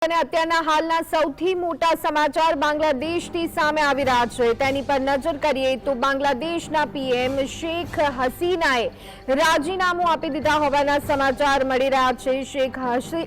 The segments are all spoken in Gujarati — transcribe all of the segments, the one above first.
અને અત્યારના હાલના સૌથી મોટા સમાચાર બાંગ્લાદેશથી સામે આવી રહ્યા છે તેની પર નજર કરીએ તો બાંગ્લાદેશના પીએમ શેખ હસીનાએ રાજીનામું આપી દીધા હોવાના સમાચાર મળી રહ્યા છે। શેખ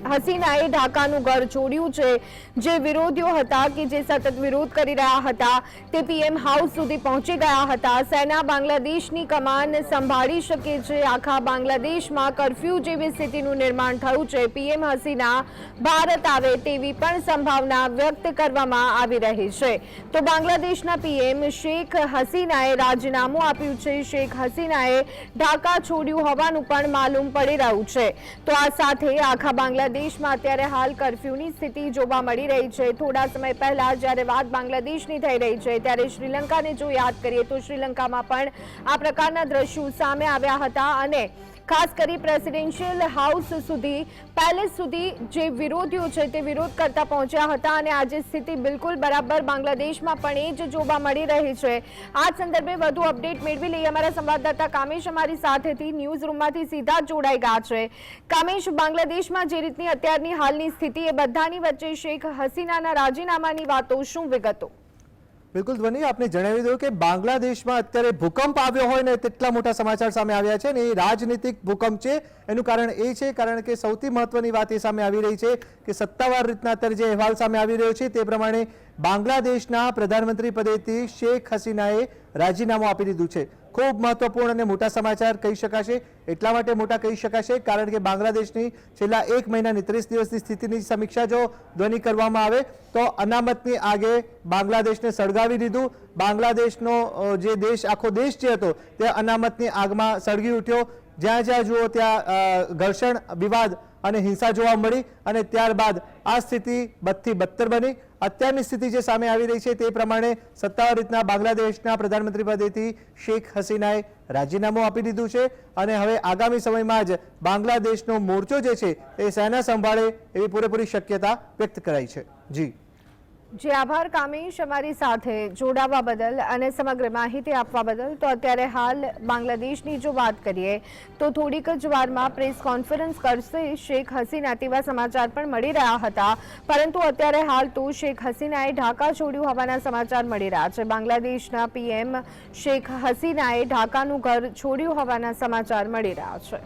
હસીનાએ ઢાકાનું ઘર છોડ્યું છે। જે વિરોધીઓ હતા કે જે સતત વિરોધ કરી રહ્યા હતા તે પીએમ હાઉસ સુધી પહોંચી ગયા હતા। સેના બાંગ્લાદેશની કમાન સંભાળી શકે છે। આખા બાંગ્લાદેશમાં કર્ફ્યુ જેવી સ્થિતિનું નિર્માણ થયું છે। પીએમ હસીના ભારત આવે તેવી પણ સંભાવના વ્યક્ત કરવામાં આવી રહી છે। તો બાંગ્લાદેશના પીએમ શેખ હસીનાએ રાજીનામું આપ્યું છે। શેખ હસીનાએ ઢાકા છોડ્યું હોવાનું પણ માલુમ પડી રહ્યું છે। તો આ સાથે આખા બાંગ્લાદેશમાં અત્યારે હાલ કર્ફ્યુની સ્થિતિ જોવા મળી રહી છે। થોડા સમય પહેલા જ્યારે વાત બાંગ્લાદેશની થઈ રહી છે ત્યારે શ્રીલંકાને જો યાદ કરીએ તો શ્રીલંકામાં પણ આ પ્રકારના દ્રશ્યો સામે આવ્યા હતા અને ખાસ કરી પ્રેસિડેન્શિયલ હાઉસ સુધી પેલેસ સુધી જે વિરોધીઓ છે તે વિરોધ કરતા પહોંચ્યા હતા અને આજે સ્થિતિ બિલકુલ બરાબર બાંગ્લાદેશમાં પણ એ જ જોવા મળી રહી છે। આ સંદર્ભે વધુ અપડેટ મેળવી લઈએ। અમારા સંવાદદાતા કામેશ અમારી સાથેથી ન્યૂઝ રૂમમાંથી સીધા જોડાઈ ગયા છે। કામેશ, બાંગ્લાદેશમાં જે રીતની અત્યારની હાલની સ્થિતિ એ બધાની વચ્ચે શેખ હસીનાના રાજીનામાની વાતો, શું વિગતો? બિલકુલ ધ્વની, આપને જણાવી દઉં કે બાંગ્લાદેશમાં અત્યારે ભૂકંપ આવ્યો હોય ને તેટલા મોટા સમાચાર સામે આવ્યા છે ને એ રાજનીતિક ભૂકંપ છે। એનું કારણ એ છે કારણ કે સૌથી મહત્વની વાત એ સામે આવી રહી છે કે સત્તાવાર રીતના અત્યારે જે અહેવાલ સામે આવી રહ્યો છે તે પ્રમાણે બાંગ્લાદેશના પ્રધાનમંત્રી પદેથી શેખ હસીનાએ રાજીનામું આપી દીધું છે। ખૂબ મહત્વપૂર્ણ અને મોટા સમાચાર કહી શકાશે। એટલા માટે મોટા કહી શકાશે કારણ કે બાંગ્લાદેશની છેલ્લા 1 મહિનાની 30 દિવસની સ્થિતિની સમીક્ષા જો ધ્વની કરવામાં આવે તો અનામતની આગે બાંગ્લાદેશને સળગાવી દીધું। બાંગ્લાદેશનો જે દેશ, આખો દેશ જે હતો તે અનામતની આગમાં સળગી ઉઠ્યો। જ્યાં જ્યાં જુઓ ત્યાં ઘર્ષણ, વિવાદ અને હિંસા જોવા મળી અને ત્યારબાદ આ સ્થિતિ બદથી બદતર બની। અત્યારની સ્થિતિ જે સામે આવી રહી છે તે પ્રમાણે સત્તાવાર રીતના બાંગ્લાદેશના પ્રધાનમંત્રી પદેથી શેખ હસીનાએ રાજીનામું આપી દીધું છે અને હવે આગામી સમયમાં જ બાંગ્લાદેશનો મોરચો જે છે એ સેના સંભાળે એવી પૂરેપૂરી શક્યતા વ્યક્ત કરાઈ છે। જી આભાર કામેશ, અમારી સાથે જોડાવા બદલ અને સમગ્ર માહિતી આપવા બદલ। તો અત્યારે હાલ બાંગ્લાદેશની જો વાત કરીએ તો થોડીક જ વારમાં પ્રેસ કોન્ફરન્સ કરશે શેખ હસીના તેવા સમાચાર પણ મળી રહ્યા હતા, પરંતુ અત્યારે હાલ તો શેખ હસીનાએ ઢાકા છોડ્યું હોવાના સમાચાર મળી રહ્યા છે। બાંગ્લાદેશના પીએમ શેખ હસીનાએ ઢાકાનું ઘર છોડ્યું હોવાના સમાચાર મળી રહ્યા છે।